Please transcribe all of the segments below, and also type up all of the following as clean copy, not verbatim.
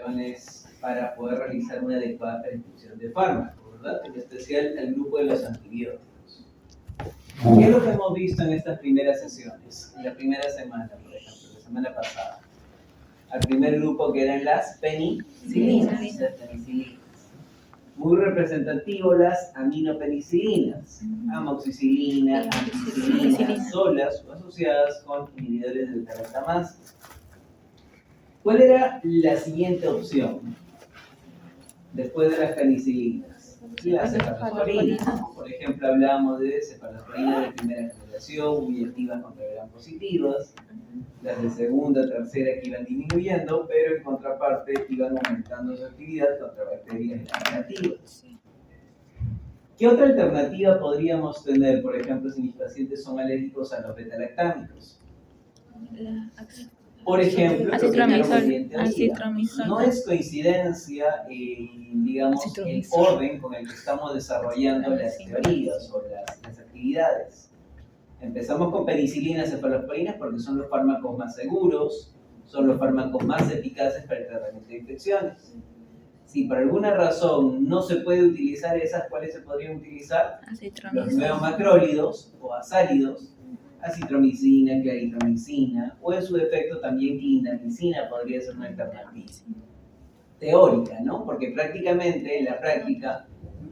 condiciones para poder realizar una adecuada prescripción de fármacos, ¿verdad? En especial el grupo de los antibióticos. ¿Qué es lo que hemos visto en estas primeras sesiones? En la primera semana, por ejemplo, la semana pasada. Al primer grupo que eran las penicilinas. Muy representativo las aminopenicilinas, amoxicilina, ampicilina, solas o asociadas con inhibidores del beta-lactamasa. ¿Cuál era la siguiente opción después de las penicilinas? Las cefalosporinas. Por ejemplo, hablábamos de cefalosporinas de primera generación, muy activas contra gram positivas, las de segunda, tercera que iban disminuyendo, pero en contraparte iban aumentando su actividad contra bacterias negativas. ¿Qué otra alternativa podríamos tener, por ejemplo, si mis pacientes son alérgicos a los beta-lactámicos? Por ejemplo, acitromicina. No es coincidencia, digamos, el orden con el que estamos desarrollando las teorías o las actividades. Empezamos con penicilinas, cefalosporinas porque son los fármacos más seguros, son los fármacos más eficaces para el tratamiento de infecciones. Si por alguna razón no se puede utilizar esas, ¿cuáles se podrían utilizar? Los nuevos macrólidos o azálidos, acitromicina, claritromicina, o en su defecto también clindamicina podría ser una alternativa. Teórica, ¿no? Porque prácticamente en la práctica,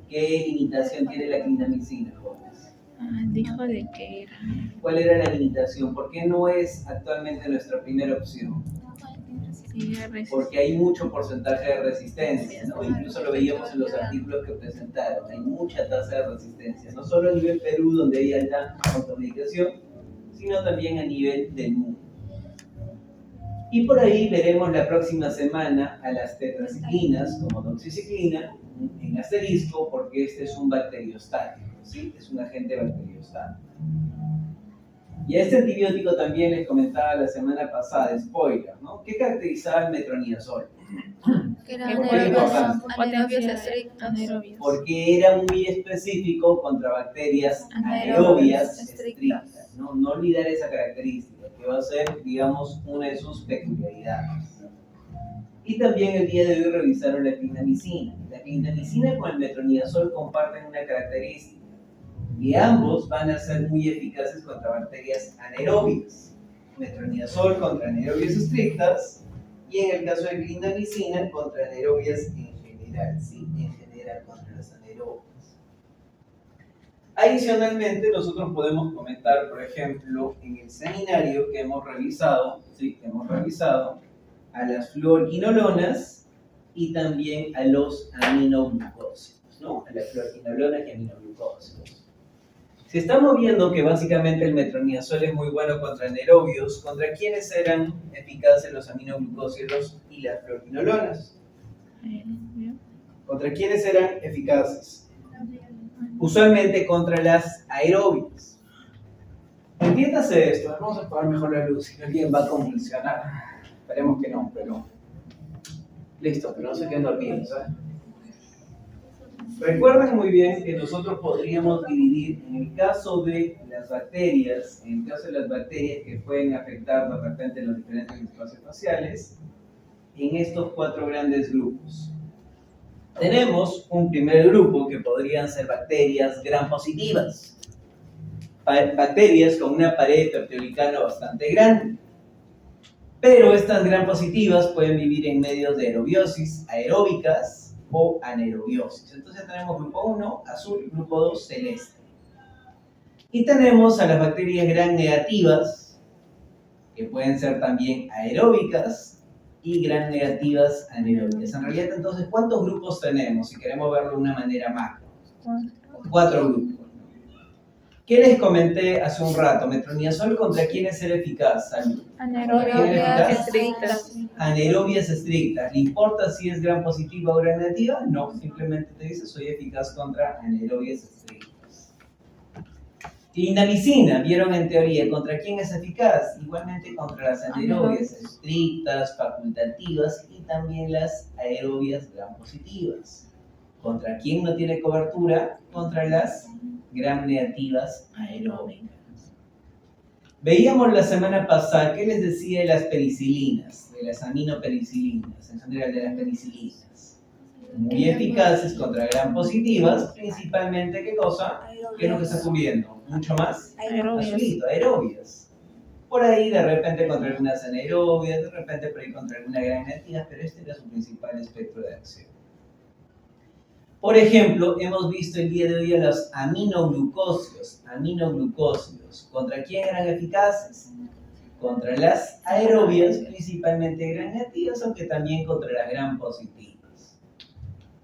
¿qué limitación tiene la clindamicina, jóvenes? Dijo de que era. ¿Cuál era la limitación? ¿Por qué no es actualmente nuestra primera opción? Porque hay mucho porcentaje de resistencia, ¿no? Incluso lo veíamos en los artículos que presentaron, hay mucha tasa de resistencia, no solo a nivel Perú, donde hay alta automedicación, sino también a nivel del mundo. Y por ahí veremos la próxima semana a las tetraciclinas, como doxiciclina, en asterisco, porque este es un bacteriostático, ¿sí? Es un agente bacteriostático. Y a este antibiótico también les comentaba la semana pasada, spoiler, ¿no? ¿Qué caracterizaba el metronidazol? Que era anaerobios estrictos. Porque era muy específico contra bacterias anaerobias estrictas, ¿no? No olvidar esa característica, que va a ser, digamos, una de sus peculiaridades. Y también el día de hoy revisaron la clindamicina. La clindamicina con el metronidazol comparten una característica, y ambos van a ser muy eficaces contra bacterias anaerobias. Metronidazol contra anaerobias estrictas, y en el caso de clindamicina contra anaerobias en general, ¿sí? En general contra las anaerobias. Adicionalmente, nosotros podemos comentar, por ejemplo, en el seminario que hemos revisado, ¿sí? Que hemos revisado a las fluorquinolonas y también a los aminoglucósidos, ¿no? A las fluorquinolonas y aminoglucósidos. Si estamos viendo que básicamente el metronidazol es muy bueno contra anaerobios, ¿contra quiénes eran eficaces los aminoglucósidos y las fluorquinolonas? ¿Contra quiénes eran eficaces? Usualmente contra las aerobias. Entiéndase esto, vamos a apagar mejor la luz, si alguien va a convulsionar. Esperemos que no, pero... Listo, pero no se queden dormidos, ¿sabes? Recuerden muy bien que nosotros podríamos dividir, en el caso de las bacterias, que pueden afectar de repente los diferentes espacios faciales, en estos 4 grandes grupos. Tenemos un primer grupo que podrían ser bacterias gram positivas, bacterias con una pared peptidolicana bastante grande, pero estas gram positivas pueden vivir en medios de aerobiosis aeróbicas o anaerobiosis. Entonces tenemos grupo 1, azul, grupo 2, celeste. Y tenemos a las bacterias gram negativas, que pueden ser también aeróbicas, y gram negativas anaeróbicas. En realidad, entonces, ¿cuántos grupos tenemos? Si queremos verlo de una manera macro. 4 grupos. ¿Qué les comenté hace un rato? Metronidazol, ¿contra quién es el eficaz? Anaerobias estrictas. Anaerobias estrictas. ¿Le importa si es gram positiva o gram negativa? No, simplemente te dice soy eficaz contra anaerobias estrictas. Clindamicina, vieron en teoría, ¿contra quién es eficaz? Igualmente contra las anaerobias estrictas, facultativas y también las aerobias gram positivas. ¿Contra quién no tiene cobertura? Contra las gram negativas aeróbicas. Veíamos la semana pasada, ¿qué les decía de las penicilinas? de las aminopenicilinas, en general de las penicilinas. Muy eficaces contra gram positivas, principalmente, ¿qué cosa? ¿Qué es lo que está cubriendo? Mucho más Aerobias. azulito, aerobias. Por ahí de repente contra algunas anaerobias, de repente por ahí contra alguna gran cantidad, pero este era su principal espectro de acción. Por ejemplo, hemos visto el día de hoy a los aminoglucósidos. Aminoglucósidos. ¿Contra quién eran eficaces? Contra las aerobias, principalmente gram negativas, aunque también contra las gram positivas.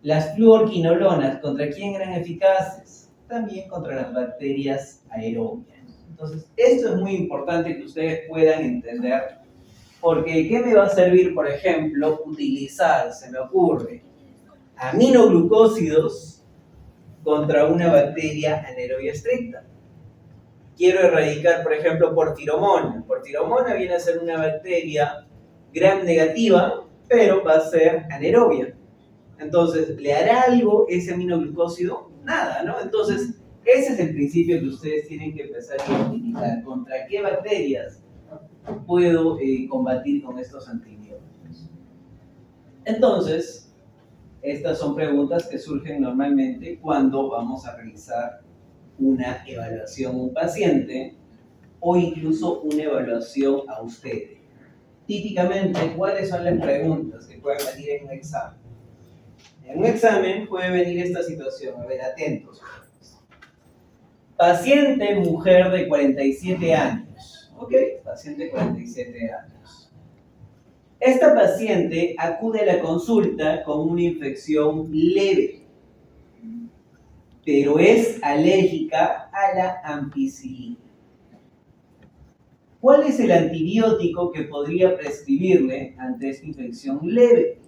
Las fluorquinolonas, ¿contra quién eran eficaces? También contra las bacterias aerobias. Entonces, esto es muy importante que ustedes puedan entender, porque ¿qué me va a servir, por ejemplo, utilizar, se me ocurre, aminoglucósidos contra una bacteria anaerobia estricta? Quiero erradicar, por ejemplo, porfiromona. Porfiromona viene a ser una bacteria gram negativa, pero va a ser anaerobia. Entonces, ¿le hará algo ese aminoglucósido? Nada, ¿no? Entonces, ese es el principio que ustedes tienen que empezar a identificar. ¿Contra qué bacterias puedo combatir con estos antibióticos? Entonces, estas son preguntas que surgen normalmente cuando vamos a realizar una evaluación a un paciente o incluso una evaluación a ustedes. Típicamente, ¿cuáles son las preguntas que pueden venir en un examen? En un examen puede venir esta situación, a ver, atentos. Paciente mujer de 47 años, ¿ok? Paciente de 47 años. Esta paciente acude a la consulta con una infección leve, pero es alérgica a la ampicilina. ¿Cuál es el antibiótico que podría prescribirle ante esta infección leve?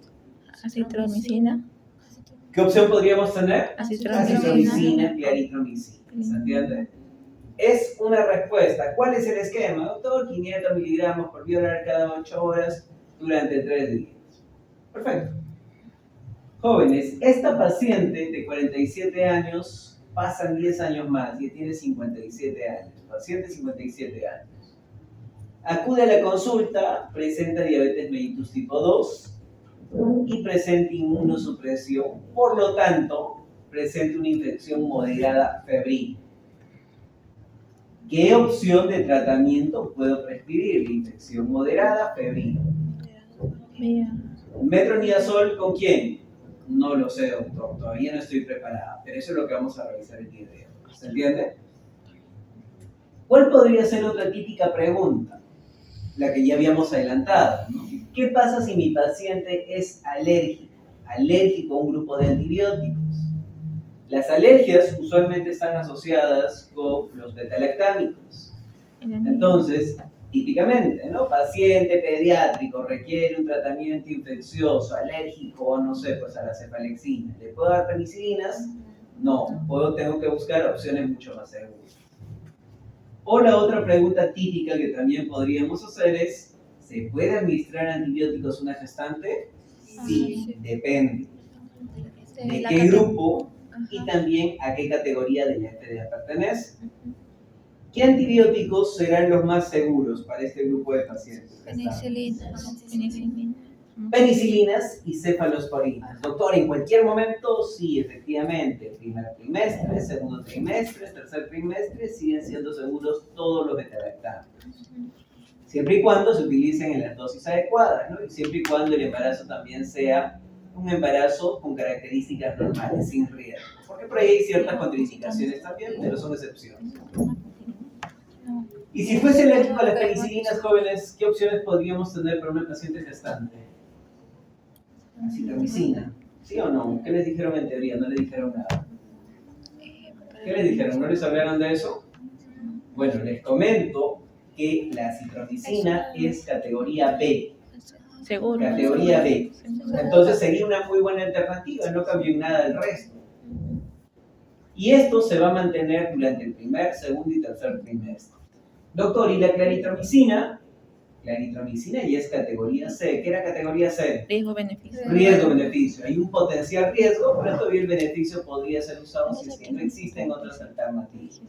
Acitromicina. ¿Qué opción podríamos tener? Acitromicina. Claritromicina. ¿Se entiende? Es una respuesta. ¿Cuál es el esquema? Doctor, 500 miligramos por vía oral cada 8 horas durante 3 días. Perfecto. Jóvenes, esta paciente de 47 años, pasan 10 años más y tiene 57 años. Paciente 57 años. Acude a la consulta, presenta diabetes mellitus tipo 2 y presenta inmunosupresión. Por lo tanto, presenta una infección moderada febril. ¿Qué opción de tratamiento puedo prescribir? La infección moderada febril. Metronidazol, ¿con quién? No lo sé, doctor, todavía no estoy preparada, pero eso es lo que vamos a revisar el día de hoy. ¿Se entiende? ¿Cuál podría ser otra típica pregunta? La que ya habíamos adelantado, ¿no? ¿Qué pasa si mi paciente es alérgico a un grupo de antibióticos? Las alergias usualmente están asociadas con los betalactámicos. Entonces, típicamente, ¿no? Paciente pediátrico requiere un tratamiento infeccioso, alérgico, no sé, pues a la cefalexina. ¿Le puedo dar penicilinas? No, tengo que buscar opciones mucho más seguras. O la otra pregunta típica que también podríamos hacer es, ¿se puede administrar antibióticos a una gestante? Sí, depende. ¿De qué grupo? Y también a qué categoría de la FDA pertenece. ¿Qué antibióticos serán los más seguros para este grupo de pacientes? Penicilinas y cefalosporinas. Doctor, en cualquier momento, sí, efectivamente, primer trimestre, segundo trimestre, tercer trimestre, siguen siendo seguros todos los betalactámicos. Siempre y cuando se utilicen en las dosis adecuadas, ¿no? Y siempre y cuando el embarazo también sea un embarazo con características normales, sin riesgo. Porque por ahí hay ciertas contraindicaciones también, pero son excepciones. Y si fuese alérgico a las penicilinas, jóvenes, ¿qué opciones podríamos tener para una paciente gestante? Acitromicina, ¿sí o no? ¿Qué les dijeron en teoría? No les dijeron nada. ¿Qué les dijeron? ¿No les hablaron de eso? Bueno, les comento que la acitromicina es categoría B. Seguro. Categoría B. Entonces sería una muy buena alternativa, no cambió en nada el resto. Y esto se va a mantener durante el primer, segundo y tercer trimestre. Doctor, ¿y la claritromicina? Claritromicina ya es categoría C. ¿Qué era categoría C? Riesgo-beneficio. Riesgo-beneficio. Hay un potencial riesgo, pero todavía el beneficio podría ser usado si es que no existen otras alternativas.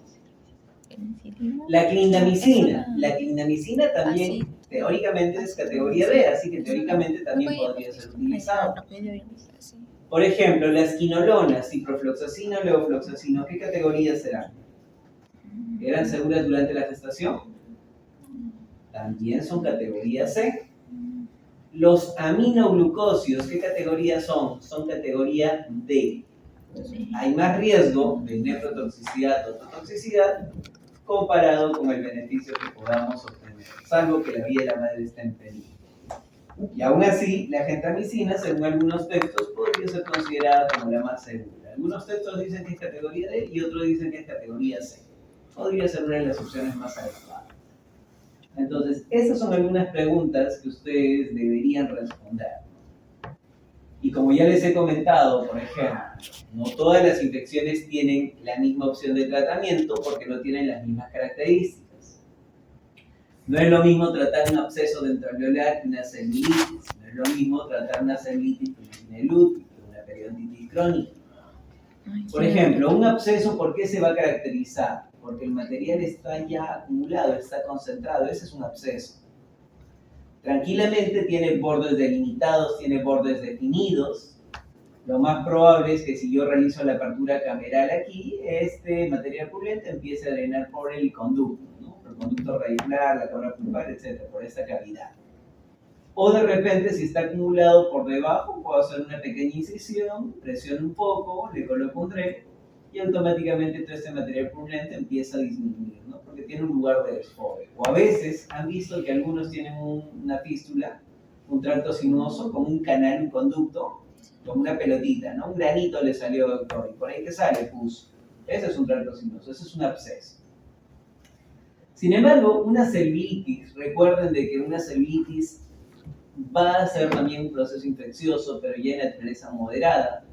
La clindamicina. La clindamicina también teóricamente es categoría B, así que teóricamente también podría ser utilizado. Por ejemplo, las quinolonas, ciprofloxacino, levofloxacino, ¿qué categoría serán? ¿Eran seguras durante la gestación? También son categoría C. Los aminoglucósidos, ¿qué categoría son? Son categoría D. Hay más riesgo de nefrotoxicidad o ototoxicidad comparado con el beneficio que podamos obtener, salvo que la vida de la madre esté en peligro. Y aún así, la gentamicina, según algunos textos, podría ser considerada como la más segura. Algunos textos dicen que es categoría D y otros dicen que es categoría C. Podría ser una de las opciones más adecuadas. Entonces, esas son algunas preguntas que ustedes deberían responder. Y como ya les he comentado, por ejemplo, no todas las infecciones tienen la misma opción de tratamiento porque no tienen las mismas características. No es lo mismo tratar un absceso dentroalveolar que una celulitis. No es lo mismo tratar una celulitis que una ginelútica, que una periodontitis crónica. Por ejemplo, un absceso, ¿por qué se va a caracterizar? Porque el material está ya acumulado, está concentrado. Ese es un absceso. Tranquilamente tiene bordes delimitados, tiene bordes definidos. Lo más probable es que si yo realizo la apertura cameral aquí, este material purulento empiece a drenar por el conducto, ¿no? Por el conducto radicular, la cámara pulpar, etc., por esta cavidad. O de repente, si está acumulado por debajo, puedo hacer una pequeña incisión, presiono un poco, le coloco un dren y automáticamente todo este material purulento empieza a disminuir, ¿no? Porque tiene un lugar de desfogue. O a veces han visto que algunos tienen una fístula, un tracto sinuoso, como un canal, un conducto, como una pelotita, ¿no? Un granito le salió, doctor, y por ahí que sale, pus. Ese es un tracto sinuoso, ese es un absceso. Sin embargo, una celulitis, recuerden de que una celulitis va a ser también un proceso infeccioso, pero ya en naturaleza moderada,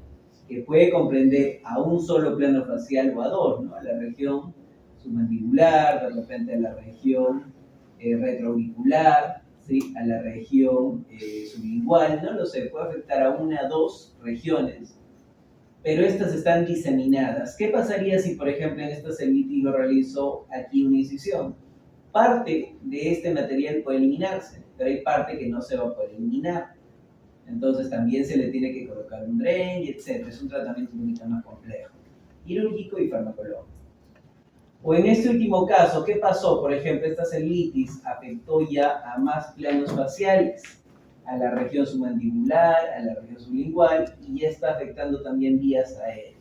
que puede comprender a un solo plano facial o a dos, ¿no? A la región submandibular, de repente a la región retroauricular, ¿sí? A la región sublingual, no lo sé, puede afectar a una o dos regiones, pero estas están diseminadas. ¿Qué pasaría si, por ejemplo, en esta celulitis yo realizo aquí una incisión? Parte de este material puede eliminarse, pero hay parte que no se va a poder eliminar. Entonces también se le tiene que colocar un dren, etc. Es un tratamiento mucho más complejo, quirúrgico y farmacológico. O en este último caso, ¿qué pasó? Por ejemplo, esta celulitis afectó ya a más planos faciales, a la región submandibular, a la región sublingual, y ya está afectando también vías aéreas.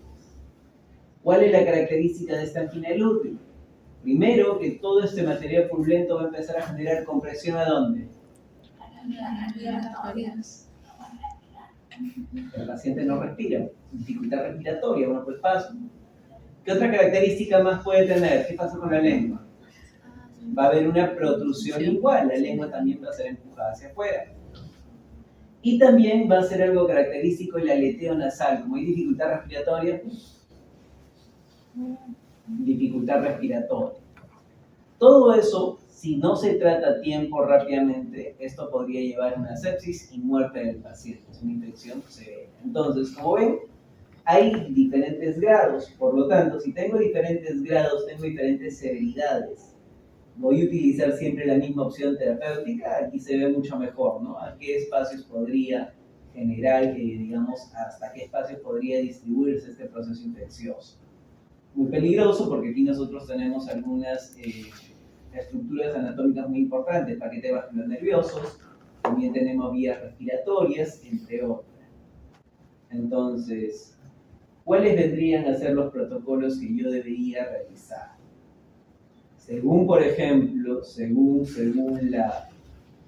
¿Cuál es la característica de esta angina lútea? Primero, que todo este material purulento va a empezar a generar compresión ¿a dónde? El paciente no respira, dificultad respiratoria, bueno, pues paso. ¿Qué otra característica más puede tener? ¿Qué pasa con la lengua? Va a haber una protrusión igual, la lengua también va a ser empujada hacia afuera. Y también va a ser algo característico el aleteo nasal, como hay dificultad respiratoria, Todo eso, si no se trata a tiempo rápidamente, esto podría llevar a una sepsis y muerte del paciente, es una infección severa. Entonces, como ven, hay diferentes grados, por lo tanto, si tengo diferentes grados, tengo diferentes severidades, voy a utilizar siempre la misma opción terapéutica, aquí se ve mucho mejor, ¿no? A qué espacios podría generar, digamos, hasta qué espacios podría distribuirse este proceso infeccioso. Muy peligroso porque aquí nosotros tenemos algunas estructuras anatómicas muy importantes, paquetes vasculonerviosos, también tenemos vías respiratorias, entre otras. Entonces, ¿cuáles vendrían a ser los protocolos que yo debería realizar? Según, por ejemplo, según la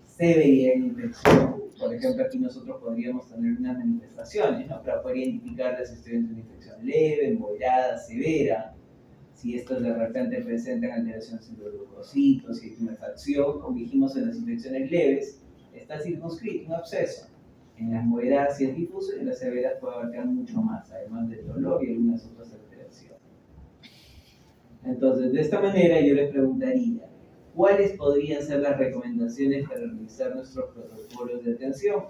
severidad de la infección, por ejemplo, aquí nosotros podríamos tener unas manifestaciones, ¿no? Para poder identificar si estoy en una infección leve, moderada, severa, si estas de repente presentan alteraciones en los leucocitos, si hay tumefacción, como dijimos en las infecciones leves, está circunscrito, un absceso. En las moderadas si es difuso y en las severas puede abarcar mucho más, además del dolor y algunas otras alteraciones. Entonces, de esta manera yo les preguntaría, ¿cuáles podrían ser las recomendaciones para realizar nuestros protocolos de atención?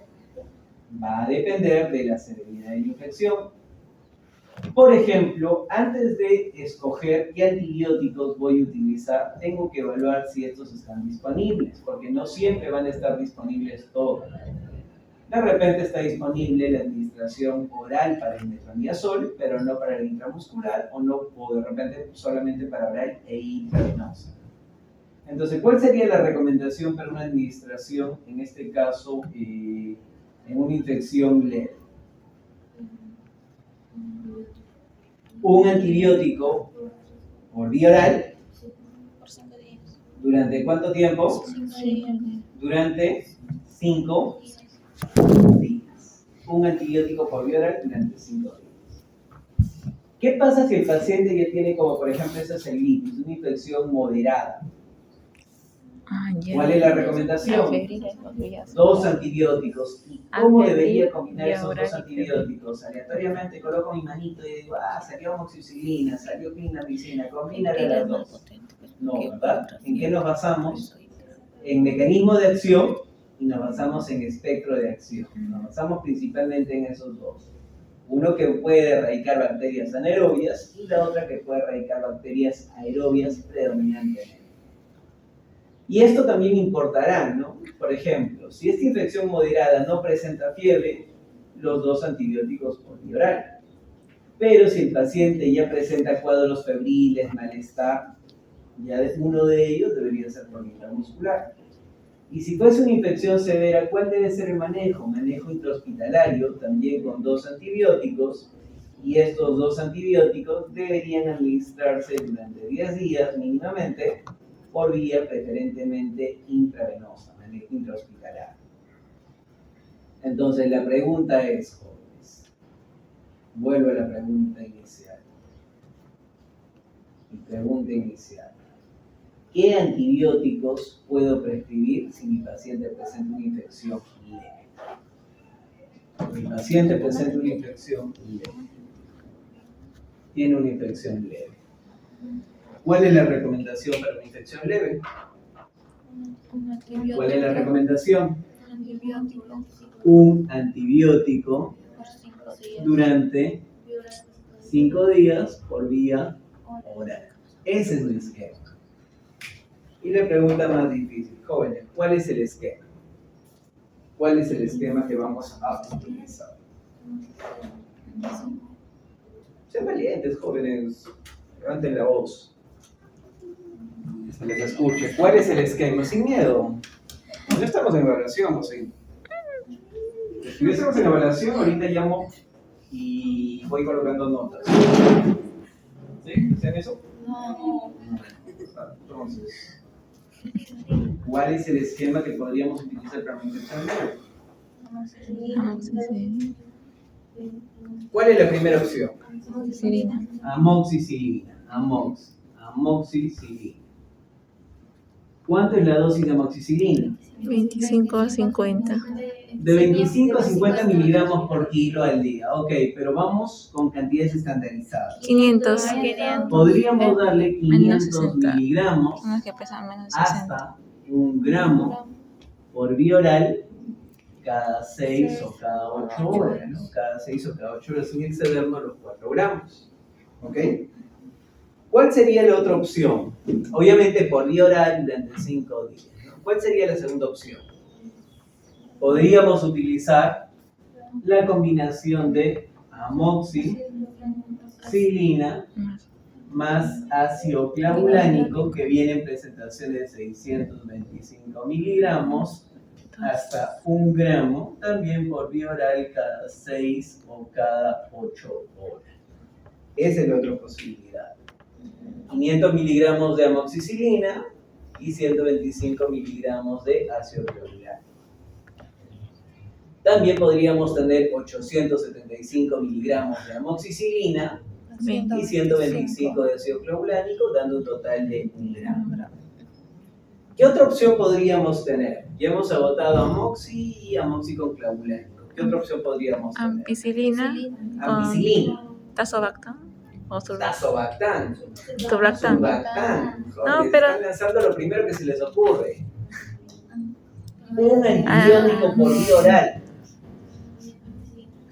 Va a depender de la severidad de la infección, Por ejemplo, antes de escoger qué antibióticos voy a utilizar, tengo que evaluar si estos están disponibles, porque no siempre van a estar disponibles todos. De repente está disponible la administración oral para el metronidazol, pero no para el intramuscular, o de repente solamente para oral e intravenosa. Entonces, ¿cuál sería la recomendación para una administración, en este caso, en una infección leve? Un antibiótico por vía oral, ¿durante cuánto tiempo? Durante 5 días. Un antibiótico por vía oral durante 5 días. ¿Qué pasa si el paciente ya tiene, como por ejemplo, esa celulitis, una infección moderada? ¿Cuál es la recomendación? 2 antibióticos. ¿Y cómo debería combinar esos 2 antibióticos? Aleatoriamente coloco mi manito y digo, salió amoxicilina, salió clindamicina, combina las 2. No, ¿verdad? ¿En qué nos basamos? En mecanismo de acción y nos basamos en espectro de acción. Nos basamos principalmente en esos 2. Uno que puede erradicar bacterias anaerobias y la otra que puede erradicar bacterias aerobias predominantemente. Y esto también importará, ¿no? Por ejemplo, si esta infección moderada no presenta fiebre, los 2 antibióticos por vía oral. Pero si el paciente ya presenta cuadros febriles, malestar, ya uno de ellos debería ser por intramuscular. Y si fuese una infección severa, ¿cuál debe ser el manejo? Manejo intrahospitalario, también con 2 antibióticos, y estos 2 antibióticos deberían administrarse durante 10 días mínimamente, por vía preferentemente intravenosa, manejo intrahospitalario. Entonces la pregunta es, jóvenes, vuelvo a la pregunta inicial. Mi pregunta inicial. ¿Qué antibióticos puedo prescribir si mi paciente presenta una infección leve? Mi paciente presenta una infección leve. Tiene una infección leve. ¿Cuál es la recomendación para una infección leve? ¿Cuál es la recomendación? Un antibiótico durante 5 días por vía oral. Ese es el esquema. Y la pregunta más difícil, jóvenes, ¿cuál es el esquema? ¿Cuál es el esquema que vamos a utilizar? Sean valientes, jóvenes, levanten la voz. Que se les escuche. ¿Cuál es el esquema? Sin miedo. No estamos en evaluación, ¿o sí? Si estuviésemos en evaluación, ahorita llamo y voy colocando notas. ¿Sí? ¿Hacen eso? No. Entonces, ¿cuál es el esquema que podríamos utilizar para una infección leve? ¿Cuál es la primera opción? Amoxicilina. Amoxicilina. ¿Cuánto es la dosis de amoxicilina? 25 a 50. De 25 a 50 miligramos por kilo al día. Ok, pero vamos con cantidades estandarizadas. 500. Podríamos darle 500 miligramos Unos que pesan menos de 60. hasta 1 gramo por vía oral cada 6 o cada 8 horas, ¿no? Cada 6 o cada 8 horas sin excedernos los 4 gramos. ¿Ok? ¿Cuál sería la otra opción? Obviamente por vía oral durante 5 días, ¿no? ¿Cuál sería la segunda opción? Podríamos utilizar la combinación de amoxicilina más ácido clavulánico, que viene en presentaciones de 625 miligramos hasta 1 gramo, también por vía oral cada 6 o cada 8 horas. Esa es la otra posibilidad. 500 miligramos de amoxicilina y 125 miligramos de ácido clavulánico. También podríamos tener 875 miligramos de amoxicilina y 125 de ácido clavulánico, dando un total de 1 gramo. ¿Qué otra opción podríamos tener? Ya hemos agotado amoxi y amoxi con clavulánico. ¿Qué otra opción podríamos tener? Ampicilina. Ampicilina. Tazobactam. Tazobactam. Tazobactam. No, pero están lanzando lo primero que se les ocurre. Un antibiótico por vía oral.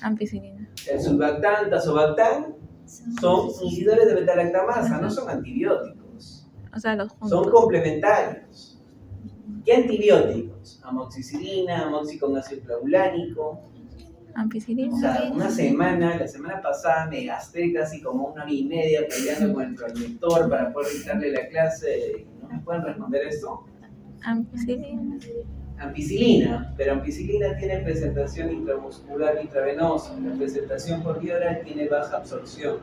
Ampicilina. El sulbactam, tazobactam son inhibidores de beta-lactamasa, no son antibióticos. O sea, los Son juntos. complementarios. ¿Qué antibióticos? Amoxicilina, amoxi con ácido clavulánico. O Ampicilina. sea, la semana pasada me gasté casi como 1 hora y media peleando con el proyector para poder dictarle la clase. ¿No me pueden responder esto? Ampicilina. Ampicilina, pero ampicilina tiene presentación intramuscular intravenosa. La presentación por vía oral tiene baja absorción.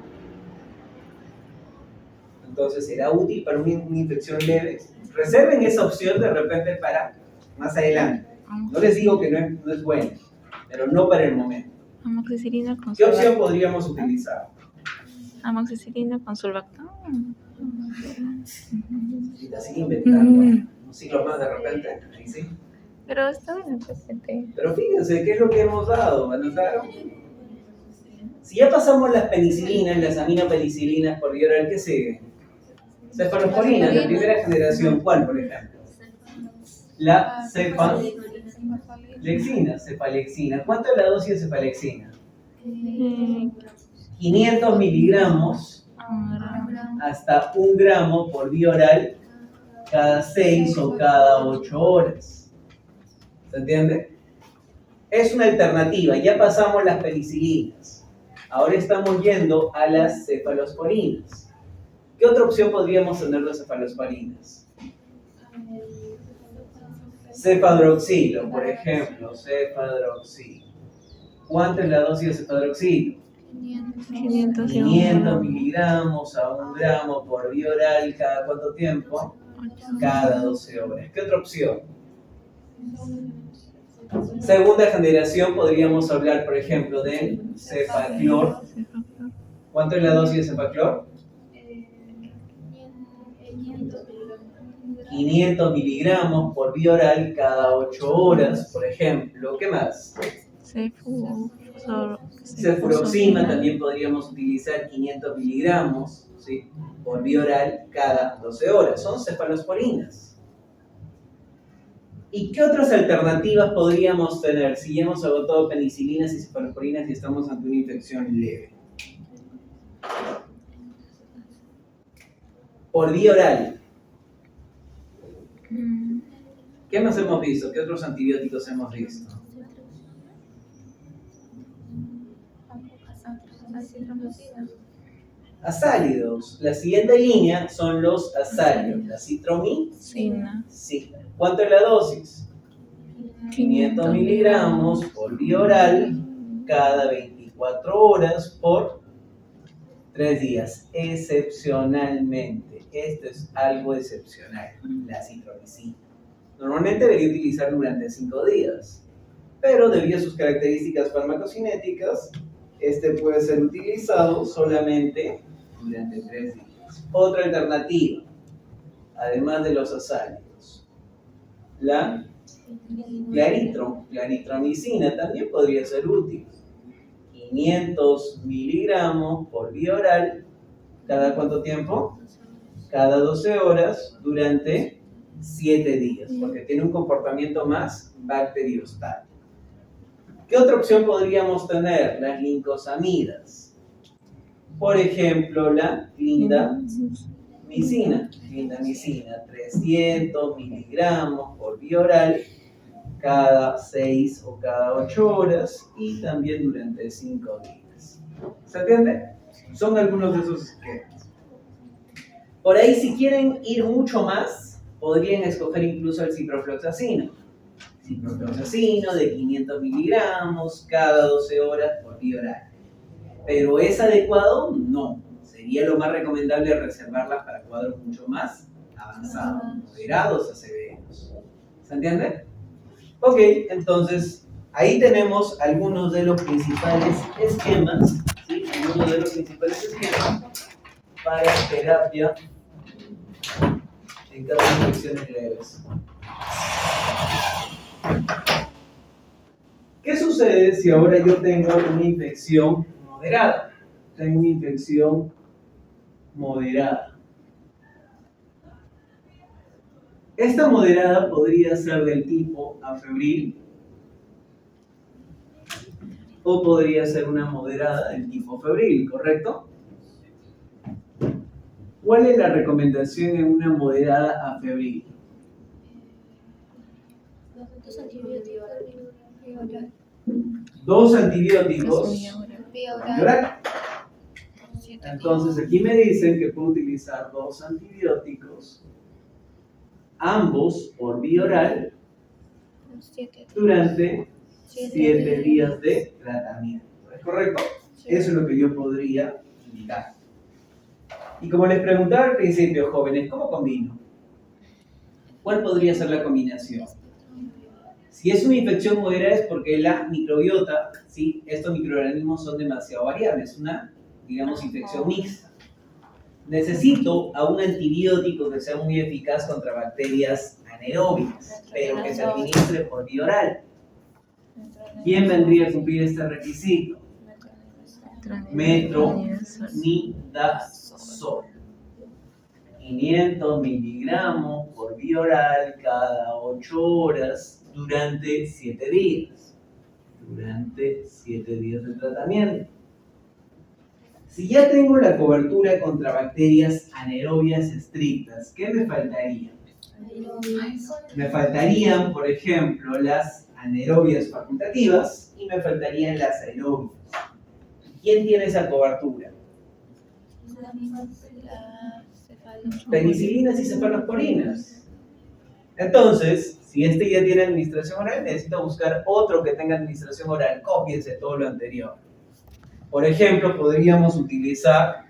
Entonces será útil para una infección leve. Reserven esa opción de repente para más adelante. No les digo que no es bueno, pero no para el momento. Amoxicilina con ¿Qué opción sulbactam. podríamos utilizar? Amoxicilina con sulbactam. Si te sigue inventando un ciclo más de repente, ahí sí. Pero está en el presente. Pero fíjense, ¿qué es lo que hemos dado? ¿Anotaron? Si ya pasamos las penicilinas, las aminopenicilinas por vía oral, ¿qué sigue? Cefalosporinas de primera generación. ¿Cuál, por ejemplo? La cefalexina. ¿Cuánto es la dosis de cefalexina? 500 miligramos hasta 1 gramo por vía oral cada 6 o cada 8 horas. ¿Se entiende? Es una alternativa. Ya pasamos las penicilinas. Ahora estamos yendo a las cefalosporinas. ¿Qué otra opción podríamos tener de cefalosporinas? Cefadroxilo, por ejemplo, cefadroxilo. ¿Cuánto es la dosis de cefadroxilo? 500 miligramos a 1 gramo por vía oral cada cuánto tiempo? Cada 12 horas. ¿Qué otra opción? Segunda generación podríamos hablar, por ejemplo, de cefaclor. ¿Cuánto es la dosis de cefaclor? 500 miligramos por vía oral cada 8 horas, por ejemplo. ¿Qué más? Cefuroxima también podríamos utilizar 500 miligramos, ¿sí?, por vía oral cada 12 horas. Son cefalosporinas. ¿Y qué otras alternativas podríamos tener si ya hemos agotado penicilinas y cefalosporinas y estamos ante una infección leve? Por vía oral. ¿Qué más hemos visto? ¿Qué otros antibióticos hemos visto? Azálidos. La siguiente línea son los azálidos. La citromicina. Sí. ¿Cuánto es la dosis? 500 miligramos por vía oral cada 24 horas por 3 días. Excepcionalmente. Esto es algo excepcional. La citromicina. Normalmente debería utilizar durante 5 días. Pero debido a sus características farmacocinéticas, este puede ser utilizado solamente durante 3 días. Otra alternativa, además de los azálidos, la claritromicina también podría ser útil. 500 miligramos por vía oral, ¿cada cuánto tiempo? Cada 12 horas durante 7 días, porque tiene un comportamiento más bacteriostático. ¿Qué otra opción podríamos tener? Las lincosamidas. Por ejemplo, la clindamicina. Clindamicina, 300 miligramos por vía oral cada 6 o cada 8 horas y también durante 5 días. ¿Se entiende? Son algunos de esos esquemas. Por ahí, si quieren ir mucho más, podrían escoger incluso el ciprofloxacino. Ciprofloxacino de 500 miligramos cada 12 horas por vía oral. ¿Pero es adecuado? No. Sería lo más recomendable reservarlas para cuadros mucho más avanzados, moderados a severos. ¿Se entiende? Ok, entonces ahí tenemos algunos de los principales esquemas, ¿sí? Algunos de los principales esquemas para terapia en caso de infecciones leves. ¿Qué sucede si ahora yo tengo una infección moderada? Tengo una infección moderada. Esta moderada podría ser del tipo afebril o podría ser una moderada del tipo febril, ¿correcto? ¿Cuál es la recomendación en una moderada afebril? Dos antibióticos. Vía oral. 2 antibióticos Vía oral. Vía por oral. vía oral. 7 Entonces aquí me dicen que puedo utilizar 2 antibióticos, ambos por vía oral, días. 7 durante 7 7 días de tratamiento. ¿Es correcto? Eso es lo que yo podría indicar. Y como les preguntaba al principio, jóvenes, ¿cómo combino? ¿Cuál podría ser la combinación? Si es una infección moderada es porque la microbiota, ¿sí? Estos microorganismos son demasiado variables, una, digamos, infección mixta. Necesito a un antibiótico que sea muy eficaz contra bacterias anaeróbicas, pero que se administre por vía oral. ¿Quién vendría a cumplir este requisito? Metronidazol. 500 miligramos por vía oral cada 8 horas durante 7 días. Durante 7 días de tratamiento. Si ya tengo la cobertura contra bacterias anaerobias estrictas, ¿qué me faltaría? Me faltarían, por ejemplo, las anaerobias facultativas y me faltarían las aerobias. ¿Quién tiene esa cobertura? Penicilinas y cefalosporinas. Entonces, si este ya tiene administración oral, necesito buscar otro que tenga administración oral. Cópiense todo lo anterior. Por ejemplo, podríamos utilizar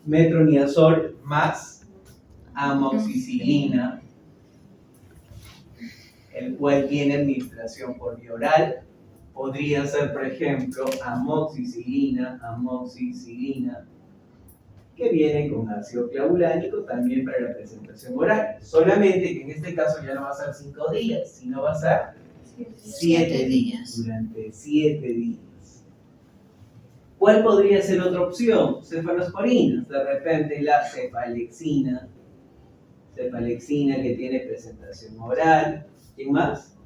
metronidazol más amoxicilina, el cual tiene administración por vía oral. Podría ser, por ejemplo, amoxicilina, que viene con ácido clavulánico también para la presentación oral. Solamente que en este caso ya no va a ser 5 días, sino va a ser 7 días, durante 7 días. ¿Cuál podría ser otra opción? Cefalosporinas, de repente la cefalexina que tiene presentación oral. ¿Quién más?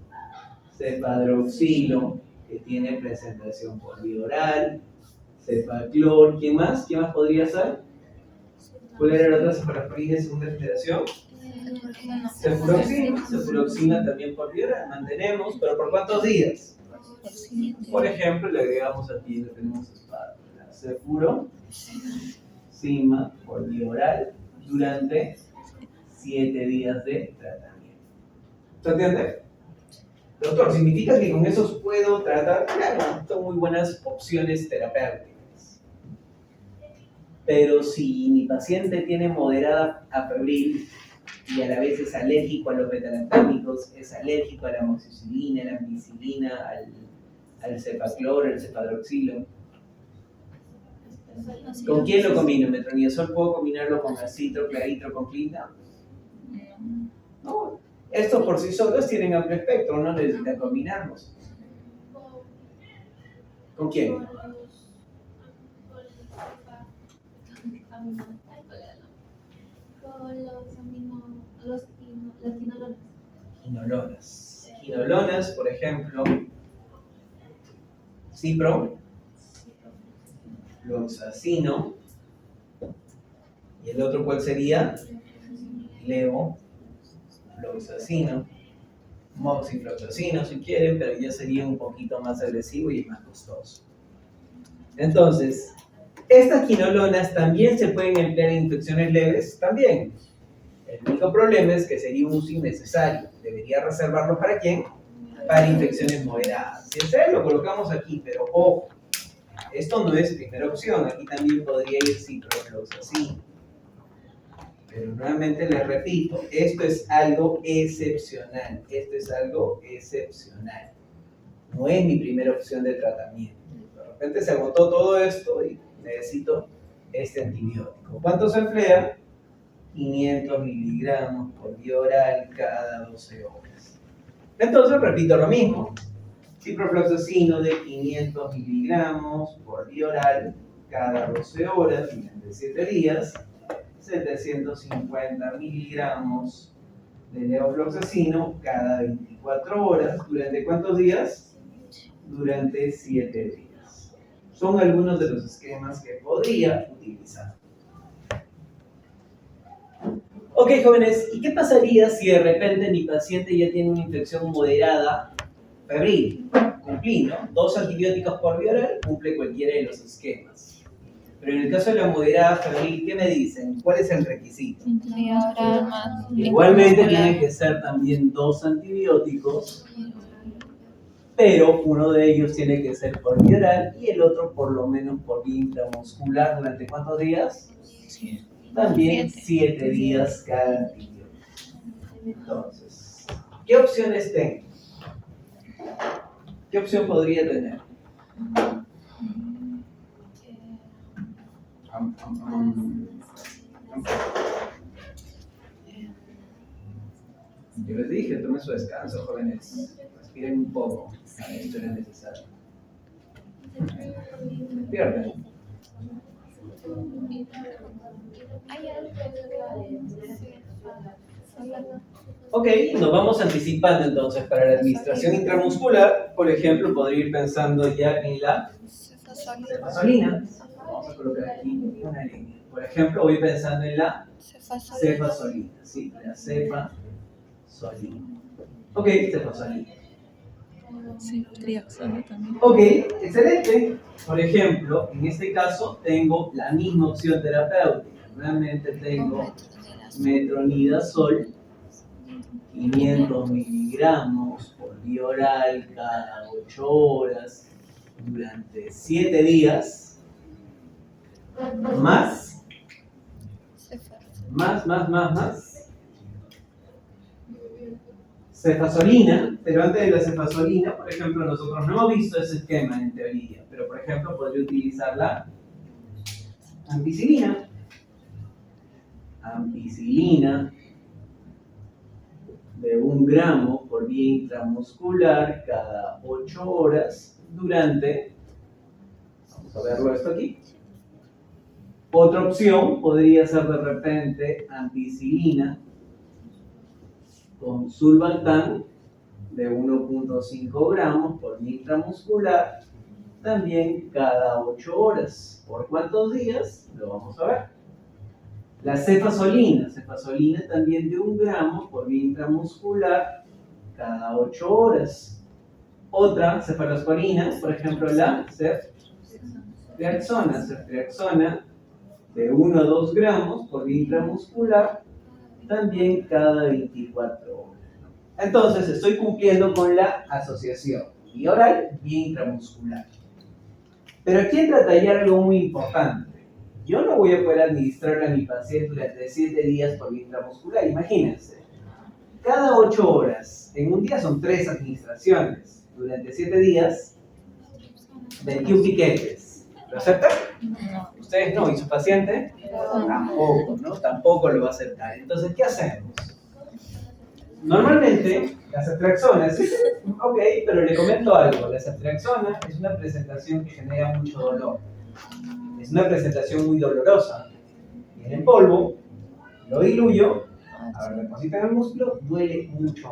Cefadroxilo, que tiene presentación por vía oral. Cefaclor, ¿quién más? ¿Quién más podría ser? ¿Cuál era la otra cefalosporina de segunda generación? Cefuroxima también por vía oral. Mantenemos, pero ¿por cuántos días? Por ejemplo, le agregamos aquí, le tenemos espátula. Cefuroxima por vía oral durante 7 días de tratamiento. ¿Se entiende? Doctor, ¿significa que con esos puedo tratar? Claro, son muy buenas opciones terapéuticas. Pero si mi paciente tiene moderada afebril y a la vez es alérgico a los betalactámicos, es alérgico a la amoxicilina, a la ampicilina, al cefaclor, al cefadroxilo, ¿con quién lo combino? ¿Metronidazol puedo combinarlo con acitro, claritro, con clina? No. Estos por sí solos tienen amplio espectro, no necesitan combinarlos. ¿Con quién? Las quinolonas. Quinolonas, por ejemplo, cipro, fluoxacino, y el otro ¿cuál sería? Levofloxacino, moxifloxacino si quieren, pero ya sería un poquito más agresivo y más costoso. Entonces, estas quinolonas también se pueden emplear en infecciones leves, también. El único problema es que sería un uso innecesario. Debería reservarlo ¿para quién? Para infecciones moderadas. Si es lo colocamos aquí, pero ojo, esto no es primera opción. Aquí también podría ir ciprofloxacino. Pero nuevamente les repito, esto es algo excepcional. Esto es algo excepcional. No es mi primera opción de tratamiento. De repente se agotó todo esto y necesito este antibiótico. ¿Cuánto se emplea? 500 miligramos por vía oral cada 12 horas. Entonces repito lo mismo. Ciprofloxacino de 500 miligramos por vía oral cada 12 horas durante 7 días. 750 miligramos de levofloxacino cada 24 horas. ¿Durante cuántos días? Durante 7 días. Son algunos de los esquemas que podría utilizar. Ok, jóvenes, ¿y qué pasaría si de repente mi paciente ya tiene una infección moderada febril? Cumplí, ¿no? 2 antibióticos por vía oral, cumple cualquiera de los esquemas. Pero en el caso de la moderada febril, ¿qué me dicen? ¿Cuál es el requisito? Igualmente tienen que ser también 2 antibióticos, pero uno de ellos tiene que ser por vía oral y el otro por lo menos por vía intramuscular. ¿Durante cuántos días? También 7 días cada antibiótico. Entonces, ¿qué opciones tengo? ¿Qué opción podría tener? Yo les dije, tomen su descanso, jóvenes. Respiren un poco. Esto no es necesario. Despierten. Ok, nos vamos anticipando entonces para la administración intramuscular. Por ejemplo, podría ir pensando ya en la cefazolina. Vamos a colocar aquí una línea. Por ejemplo, voy pensando en la cefazolina. Sí, la cefazolina. Ok, cefazolina. Sí, triaxona también. Ok, excelente. Por ejemplo, en este caso tengo la misma opción terapéutica. Nuevamente tengo metronidazol, 500 miligramos por vía oral cada 8 horas durante 7 días. Más. Cefazolina, pero antes de la cefazolina, por ejemplo, nosotros no hemos visto ese esquema en teoría, pero por ejemplo podría utilizar la ampicilina. Ampicilina de 1 gramo por vía intramuscular cada 8 horas durante, vamos a verlo esto aquí. Otra opción podría ser de repente ampicilina con sulbactam de 1.5 gramos por vía intramuscular, también cada 8 horas. ¿Por cuántos días? Lo vamos a ver. La cefazolina también de 1 gramo por vía intramuscular, cada 8 horas. Otra cefalosporina, por ejemplo la ceftriaxona de 1 a 2 gramos por vía intramuscular, también cada 24 horas. Entonces estoy cumpliendo con la asociación vía oral, vía intramuscular. Pero aquí entra a tallar algo muy importante. Yo no voy a poder administrarle a mi paciente durante 7 días por vía intramuscular. Imagínense, cada 8 horas, en un día son 3 administraciones. Durante 7 días, 21 piquetes. ¿Lo aceptan? No. ¿Ustedes no? ¿Y su paciente? Tampoco, ¿no? Tampoco lo va a aceptar. Entonces, ¿qué hacemos? Normalmente, la ceftriaxona, ¿sí? Ok, pero le comento algo. La ceftriaxona es una presentación que genera mucho dolor. Es una presentación muy dolorosa. Viene en polvo, lo diluyo, a ver, deposita en el músculo, duele mucho.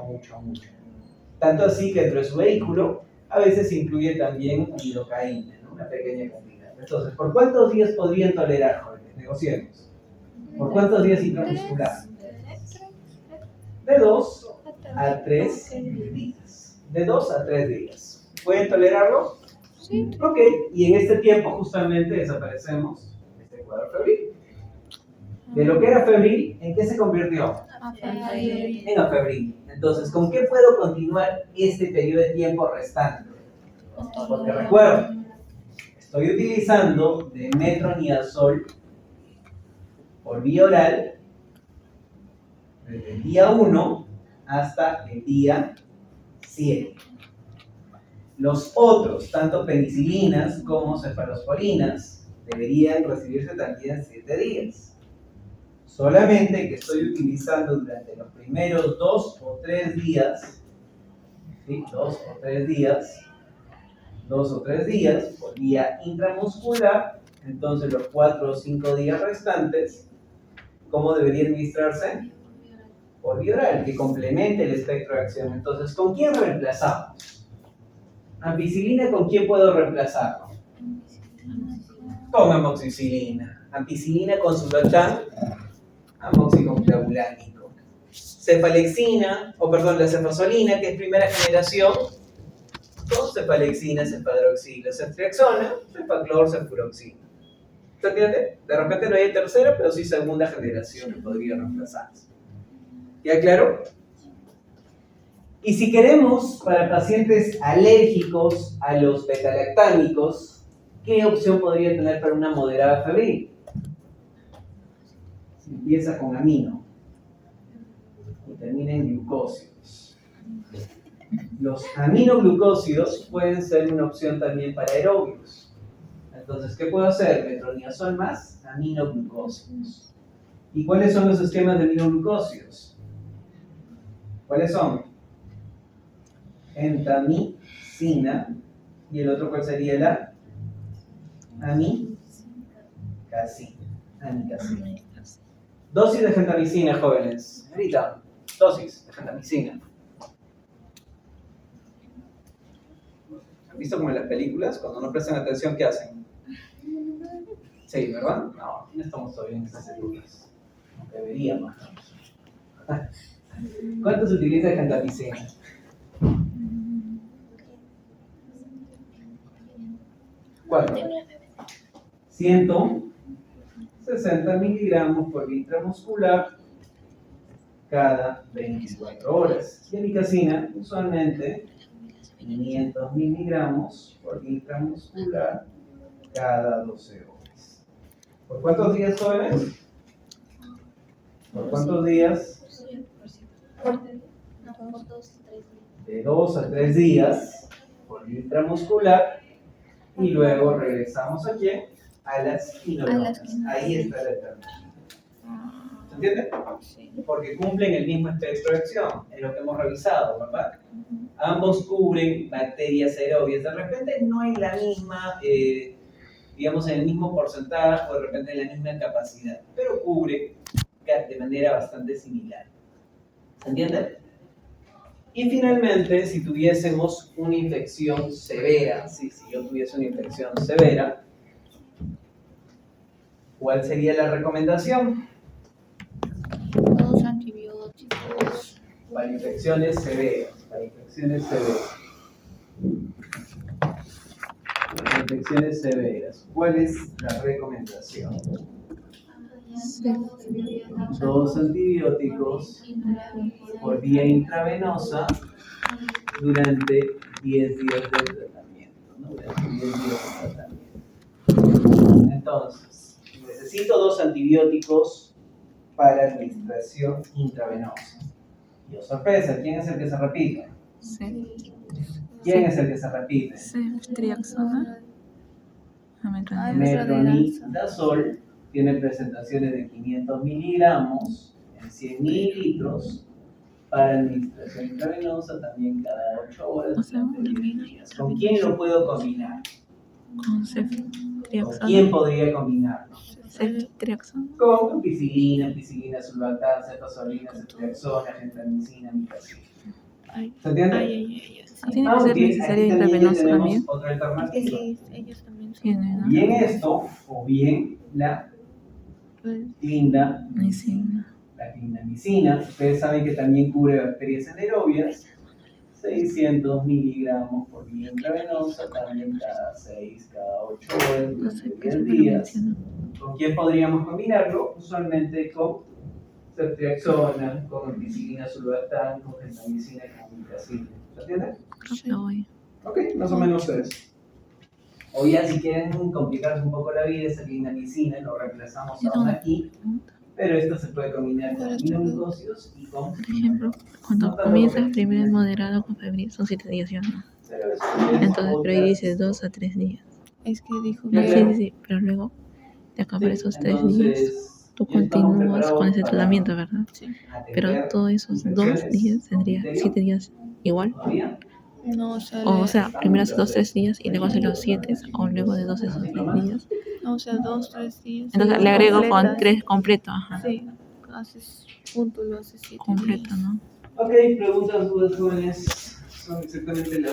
Tanto así que dentro de su vehículo a veces incluye también lidocaína, ¿no? Una pequeña cantidad. Entonces, ¿por cuántos días podrían tolerar, jóvenes? Negociemos. ¿Por cuántos días intramuscular? De 2 a 3 días. De 2 a 3 días. ¿Pueden tolerarlo? Sí. Ok, y en este tiempo justamente desaparecemos este cuadro febril. De lo que era febril, ¿en qué se convirtió? En afebril. Entonces, ¿con qué puedo continuar este periodo de tiempo restante? Porque recuerden, estoy utilizando de metronidazol por vía oral desde el día 1 hasta el día 7. Los otros, tanto penicilinas como cefalosporinas, deberían recibirse también 7 días. Solamente que estoy utilizando durante los primeros 2 o 3 días, ¿sí? 2 o 3 días por vía intramuscular. Entonces los 4 o 5 días restantes, ¿cómo debería administrarse? Por vía oral, que complemente el espectro de acción. Entonces, ¿con quién reemplazamos? Ampicilina, ¿con quién puedo reemplazarlo? Con amoxicilina. Ampicilina con sulbactam amoxicoglabulánico. Cefalexina, la cefazolina, que es primera generación, con cefalexina, cefadroxila, ceftriaxona, cefaclor, ceffuroxina. ¿Se entiende? De repente no hay tercera, pero sí segunda generación que podría reemplazarse. ¿Ya claro? Y si queremos, para pacientes alérgicos a los betalactámicos, ¿qué opción podría tener para una moderada febril? Empieza con amino y termina en glucósidos. Los aminoglucósidos pueden ser una opción también para aerobios. Entonces, ¿qué puedo hacer? Metronidazol más aminoglucósidos. ¿Y cuáles son los esquemas de aminoglucósidos? ¿Cuáles son? Entamicina. ¿Y el otro cuál sería la? Amicacina. Amicacina. Dosis de gentamicina, jóvenes. Ahorita, dosis de gentamicina. ¿Han visto como en las películas? Cuando no prestan atención, ¿qué hacen? Sí, ¿verdad? No, no estamos todavía en esas épocas. Deberíamos. ¿Cuánto se utiliza gentamicina? 4. 160 miligramos por intramuscular cada 24 horas. Y amicacina, usualmente 500 miligramos por intramuscular cada 12 horas. ¿Por cuántos días, jóvenes? ¿Por cuántos días? De 2 a 3 días por intramuscular. Y luego regresamos aquí a las quinolonas. Ahí está la alternativa. ¿Se entiende? Porque cumplen el mismo espectro de acción, es lo que hemos revisado, ¿verdad? Ambos cubren bacterias aerobias. De repente no hay la misma, digamos, en el mismo porcentaje o de repente en la misma capacidad, pero cubre de manera bastante similar. ¿Se entiende? Y finalmente, si tuviésemos una infección severa, si yo tuviese una infección severa, ¿cuál sería la recomendación? Todos antibióticos. Para infecciones severas. Para infecciones severas. Para infecciones severas. ¿Cuál es la recomendación? 2 antibióticos por vía intravenosa durante 10 días de tratamiento. ¿No? Durante 10 días de tratamiento. Entonces, necesito 2 antibióticos para administración intravenosa. Y oh, sorpresa, ¿quién es el que se repite? ¿Quién es el que se repite? Ceftriaxona. Metronidazol tiene presentaciones de 500 miligramos en 100 mililitros para administración intravenosa también cada 8 horas. O sea, durante 10 días. ¿Con quién lo puedo combinar? Con ceftriaxona. ¿Con quién podría combinarlo? Ceftriaxona. Con ampicilina, sulbactam, cefazolina, ceftriaxona, gentamicina, amicacina. ¿Se entiende? Tiene que ser necesario intravenoso también. Otra alternativa. Ellos también Tiene, ¿no? Bien esto, o bien la clindamicina. La clindamicina, ustedes saben que también cubre bacterias anaerobias. 600 miligramos por vía intravenosa, también cada 6, cada 8 horas, No sé durante qué es 10 lo que lo días. menciona. ¿Con quién podríamos combinarlo? Usualmente con ceftriaxona, con ampicilina, sulbactam, con gentamicina y con amicacina. ¿Se entiende? Creo que voy. Ok, más o menos eso. O ya si quieren complicarse un poco la vida, esa clindamicina lo reemplazamos aún aquí, pero esto se puede combinar con aminoglucósidos y con... Por ejemplo, cuando comienza el primer moderado con febril son 7 días, ¿ya no? Entonces, pero ahí dice 2 a 3 días. Es que dijo Ya, Sí, claro. sí, sí, pero luego de acabar esos 3 días, Entonces, tú ya estamos continúas con ese preparados tratamiento, ¿verdad? para Pero atender todos esos 2 infecciones días con tendría bacteria. 7 días igual. ¿Todavía? no, O sea, primero hace 2, 3 días y luego hace los 7, o luego de 2 a esos 3 días. no, o sea, 2, 3 días. Entonces Sí, le agrego con completas. 3 completo, ajá. Sí, haces punto, lo haces 7 Completo, días. ¿no? Ok, preguntas, dudas, jóvenes. Son exactamente las